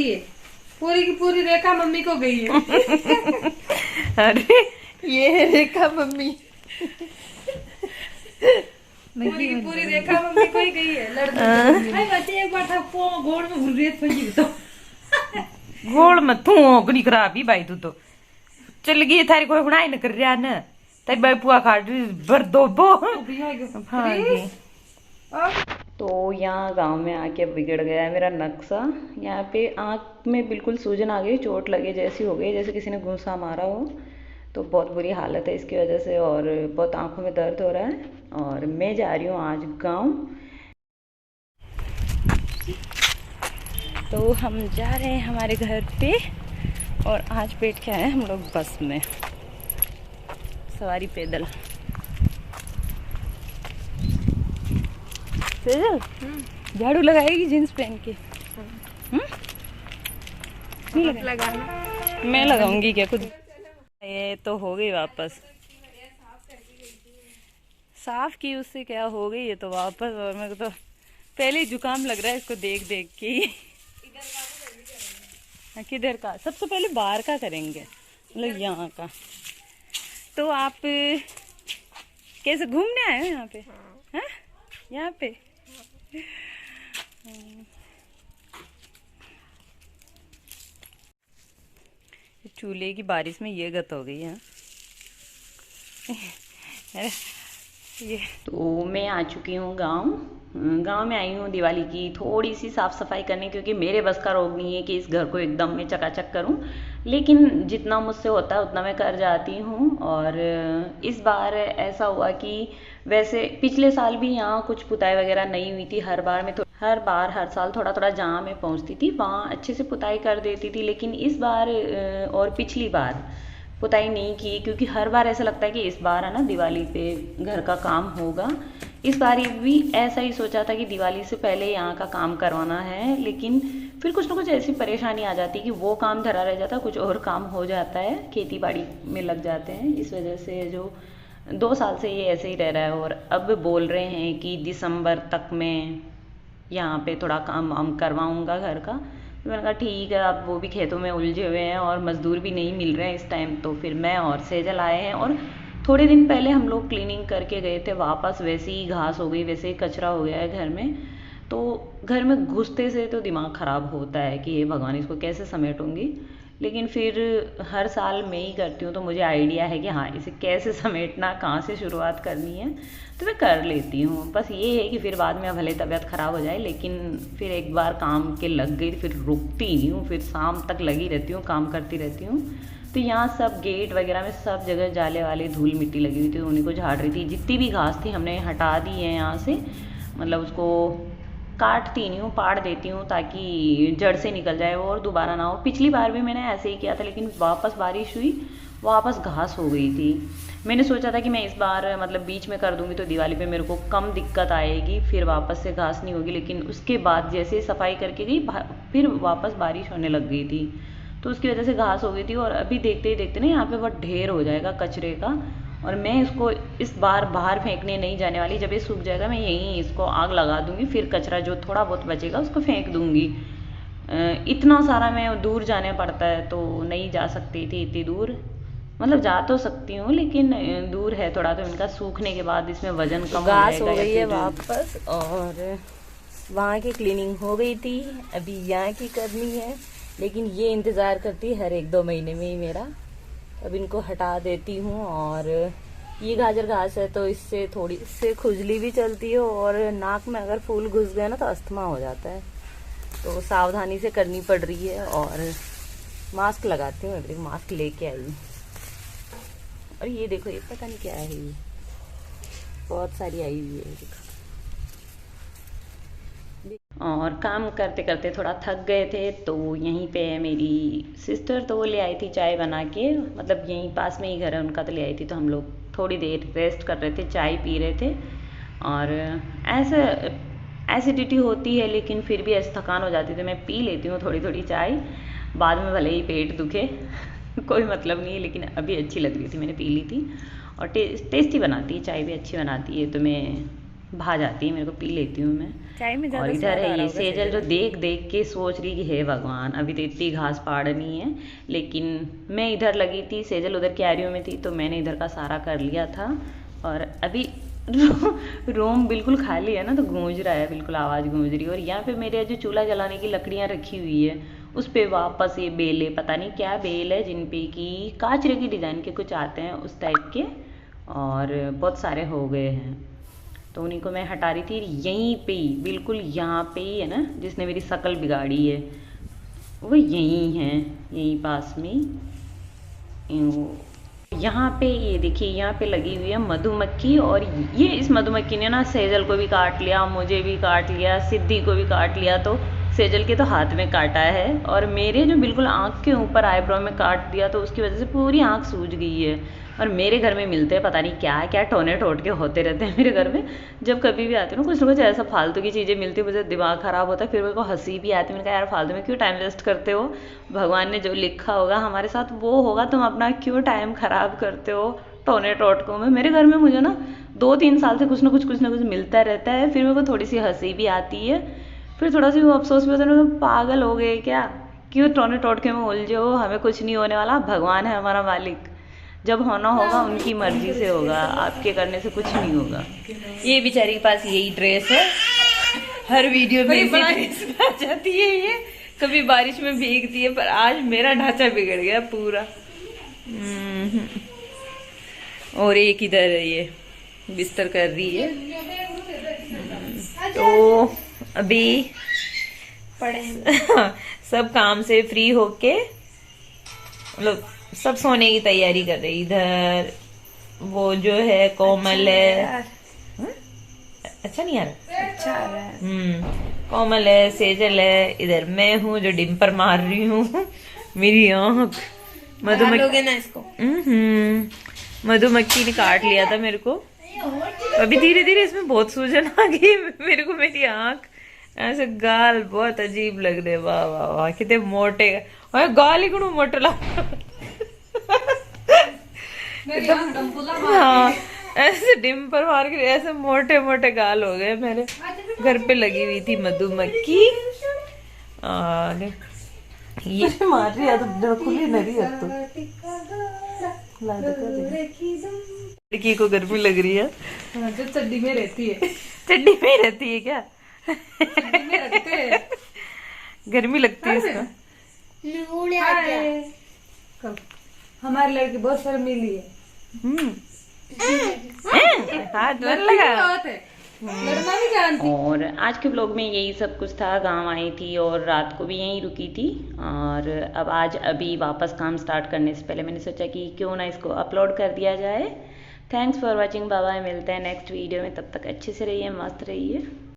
लगती है। पूरी की पूरी रेखा मम्मी को गई है। अरे ये है रेखा मम्मी। पूरी की पूरी रेखा मम्मी को ही गई है लड़ने। भाई बच्चे एक बार था गोड़ में घुल रही थी तो गोड़ में तू ओकनी खराबी भाई तू तो चल गई थारी कोई हुणाई न कर रहा न तारी बाई पुआ खा भर दो बो। हाँ जी। तो यहाँ गांव में आके बिगड़ गया है मेरा नक्शा। यहाँ पे आँख में बिल्कुल सूजन आ गई, चोट लगे जैसी हो गई, जैसे किसी ने घूंसा मारा हो। तो बहुत बुरी हालत है इसकी वजह से और बहुत आँखों में दर्द हो रहा है। और मैं जा रही हूँ आज गांव। तो हम जा रहे हैं हमारे घर पे और आज बैठ के आए हम लोग बस में, सवारी पैदल। सेजल झाड़ू लगाएगी जींस पहन के? नहीं लगाना, मैं लगाऊंगी क्या खुद। ये तो हो गई वापस, साफ की उससे क्या हो गई है तो वापस। और मेरे को तो पहले ही जुकाम लग रहा है इसको देख देख के। किधर का? सबसे पहले बाहर का करेंगे, मतलब यहाँ का। तो आप कैसे घूमने आए हो यहाँ पे? हाँ यहाँ पे चूल्हे की बारिश में ये गत हो गई है। ये तो मैं आ चुकी हूँ गांव। गांव में आई हूँ दिवाली की थोड़ी सी साफ सफाई करने, क्योंकि मेरे बस का रोग नहीं है कि इस घर को एकदम मैं चकाचक करूँ, लेकिन जितना मुझसे होता है उतना मैं कर जाती हूँ। और इस बार ऐसा हुआ कि वैसे पिछले साल भी यहाँ कुछ पुताई वगैरह नहीं हुई थी। हर बार मैं हर साल थोड़ा थोड़ा जहाँ मैं पहुँचती थी वहाँ अच्छे से पुताई कर देती थी, लेकिन इस बार और पिछली बार पुताई नहीं की, क्योंकि हर बार ऐसा लगता है कि इस बार है ना दिवाली पे घर का काम होगा। इस बार भी ऐसा ही सोचा था कि दिवाली से पहले यहाँ का काम करवाना है, लेकिन फिर कुछ ना कुछ ऐसी परेशानी आ जाती है कि वो काम धरा रह जाता है, कुछ और काम हो जाता है, खेती बाड़ी में लग जाते हैं। इस वजह से जो 2 साल से ये ऐसे ही रह रहा है। और अब बोल रहे हैं कि दिसंबर तक मैं यहाँ पे थोड़ा काम वाम करवाऊँगा घर का। तो मैंने कहा ठीक है, अब वो भी खेतों में उलझे हुए हैं और मज़दूर भी नहीं मिल रहे हैं इस टाइम। तो फिर मैं और सेजल आए हैं और थोड़े दिन पहले हम लोग क्लीनिंग करके गए थे वापस। वैसे ही घास हो गई, वैसे ही कचरा हो गया है घर में। तो घर में घुसते से तो दिमाग ख़राब होता है कि ये भगवान इसको कैसे समेटूंगी, लेकिन फिर हर साल मैं ही करती हूँ तो मुझे आइडिया है कि हाँ इसे कैसे समेटना, कहाँ से शुरुआत करनी है, तो मैं कर लेती हूँ। बस ये है कि फिर बाद में भले तबीयत ख़राब हो जाए, लेकिन फिर एक बार काम के लग गई फिर रुकती नहीं हूँ, फिर शाम तक लगी रहती हूँ, काम करती रहती हूँ। तो यहाँ सब गेट वगैरह में सब जगह जाले वाले धूल मिट्टी लगी हुई थी, उन्हीं को झाड़ रही थी। जितनी भी घास थी हमने हटा दी है यहाँ से, मतलब उसको काटती नहीं हूँ, पाड़ देती हूँ ताकि जड़ से निकल जाए वो और दोबारा ना हो। पिछली बार भी मैंने ऐसे ही किया था, लेकिन वापस बारिश हुई, वापस घास हो गई थी। मैंने सोचा था कि मैं इस बार मतलब बीच में कर दूंगी तो दिवाली पे मेरे को कम दिक्कत आएगी, फिर वापस से घास नहीं होगी। लेकिन उसके बाद जैसे सफाई करके गई फिर वापस बारिश होने लग गई थी, तो उसकी वजह से घास हो गई थी। और अभी देखते ही देखते ना यहाँ पे बहुत ढेर हो जाएगा कचरे का, और मैं इसको इस बार बाहर फेंकने नहीं जाने वाली। जब ये सूख जाएगा मैं यहीं इसको आग लगा दूंगी, फिर कचरा जो थोड़ा बहुत बचेगा उसको फेंक दूंगी। इतना सारा मैं दूर जाने पड़ता है तो नहीं जा सकती थी इतनी दूर, मतलब जा तो सकती हूँ लेकिन दूर है थोड़ा, तो इनका सूखने के बाद इसमें वजन कम हो घास जाएगा। हो गई है वापस, और वहाँ की क्लीनिंग हो गई थी, अभी यहाँ की करनी है। लेकिन ये इंतज़ार करती है हर 1-2 महीने में ही मेरा। अब इनको हटा देती हूँ। और ये गाजर घास है तो इससे थोड़ी इससे खुजली भी चलती है, और नाक में अगर फूल घुस गए ना तो अस्थमा हो जाता है, तो सावधानी से करनी पड़ रही है। और मास्क लगाती हूँ, अभी मास्क लेके आई हूँ। और ये देखो, ये पता नहीं क्या है, ये बहुत सारी आई हुई है देखो। और काम करते करते थोड़ा थक गए थे, तो यहीं पे है मेरी सिस्टर, तो वो ले आई थी चाय बना के, मतलब यहीं पास में ही घर है उनका, तो ले आई थी। तो हम लोग थोड़ी देर रेस्ट कर रहे थे, चाय पी रहे थे। और ऐसे एसिडिटी होती है लेकिन फिर भी ऐसे थकान हो जाती है तो मैं पी लेती हूँ थोड़ी थोड़ी चाय, बाद में भले ही पेट दुखे कोई मतलब नहीं है, लेकिन अभी अच्छी लग रही थी मैंने पी ली थी। और टेस्टी बनाती है चाय भी, अच्छी बनाती है, तो मैं भा जाती है मेरे को, पी लेती हूँ मैं। चाय में और इधर है ये सेजल जो देख देख के सोच रही कि हे भगवान अभी तो इतनी घास पाड़नी है, लेकिन मैं इधर लगी थी, सेजल उधर क्यारियों में थी, तो मैंने इधर का सारा कर लिया था। और अभी रूम बिल्कुल खाली है ना, तो गूंज रहा है, बिल्कुल आवाज़ गूंज रही है। और यहाँ पे मेरे जो चूल्हा जलाने की लकड़ियाँ रखी हुई है उस पे वापस ये बेले, पता नहीं क्या बेल है, जिन पे कि काचरे की डिज़ाइन के कुछ आते हैं उस टाइप के, और बहुत सारे हो गए हैं, तो उन्हीं को मैं हटा रही थी। यहीं पे ही बिल्कुल यहाँ पे ही है ना जिसने मेरी शक्ल बिगाड़ी है, वो यहीं है, यहीं पास में। यहाँ पे ये देखिए, यहाँ पे लगी हुई है मधुमक्खी, और ये इस मधुमक्खी ने ना सेजल को भी काट लिया, मुझे भी काट लिया, सिद्धि को भी काट लिया। तो सेजल के तो हाथ में काटा है, और मेरे जो बिल्कुल आँख के ऊपर आईब्रो में काट दिया, तो उसकी वजह से पूरी आँख सूज गई है। और मेरे घर में मिलते हैं पता नहीं क्या क्या टोने टोट के होते रहते हैं मेरे घर में। जब कभी भी आती हूँ ना, कुछ ना कुछ ऐसा फालतू की चीज़ें मिलती है, मुझे दिमाग ख़राब होता है, फिर मेरे को हंसी भी आती है। मैंने कहा यार फालतू में क्यों टाइम वेस्ट करते हो, भगवान ने जो लिखा होगा हमारे साथ वो होगा, तुम अपना क्यों टाइम ख़राब करते हो टोने टोटकों में। मेरे घर में मुझे ना 2-3 साल से कुछ ना कुछ मिलता रहता है, फिर मेरे को थोड़ी सी हंसी भी आती है, फिर थोड़ा सा वो अफसोस भी होता है, पागल हो गए क्या, क्यों टोने टोटके में उलझे हो, हमें कुछ नहीं होने वाला, भगवान है हमारा मालिक, जब होना होगा उनकी मर्जी से होगा, आपके करने से कुछ नहीं होगा। ये बेचारी के पास यही ड्रेस है, हर वीडियो में इसी ड्रेस में आ जाती है ये, कभी बारिश में भीगती है, पर आज मेरा ढांचा बिगड़ गया पूरा। और एक इधर है, ये बिस्तर कर रही है। तो अभी पड़े सब काम से फ्री होके मतलब सब सोने की तैयारी कर रही। इधर वो जो है कोमल है, अच्छा नहीं आ रहा, अच्छा आ रहा है। कोमल है, सेजल है, इधर मैं हूँ जो डिम्पर मार रही हूँ। मेरी आँख मधुमक्खी ना इसको, मधुमक्खी ने काट लिया था मेरे को, अभी धीरे धीरे इसमें बहुत सूजन आ गई मेरे को। मेरी आँख ऐसे, गाल बहुत अजीब लग रहे, वाह वाह वाह कितने मोटे, और गाल ही क्यों मोटे लग हाँ, ऐसे डिम्पर मार के ऐसे मोटे मोटे गाल हो गए मेरे। घर पे लगी हुई थी मधुमक्खी, और ये मार रही है तो खुली नहीं है, तो लड़की को गर्मी लग रही है, जो चड्डी में रहती है, चड्डी में रहती है क्या, चड्डी में रखते हैं, गर्मी लगती है इसका। हमारे लड़की बहुत शर्मीली है, हाथ लगा। लड़ना नहीं जानती। और आज के ब्लॉग में यही सब कुछ था। गांव आई थी और रात को भी यहीं रुकी थी, और अब आज अभी वापस काम स्टार्ट करने से पहले मैंने सोचा कि क्यों ना इसको अपलोड कर दिया जाए। Thanks for watching, bye bye, मिलते हैं नेक्स्ट वीडियो में, तब तक अच्छे से रहिए, मस्त रहिए।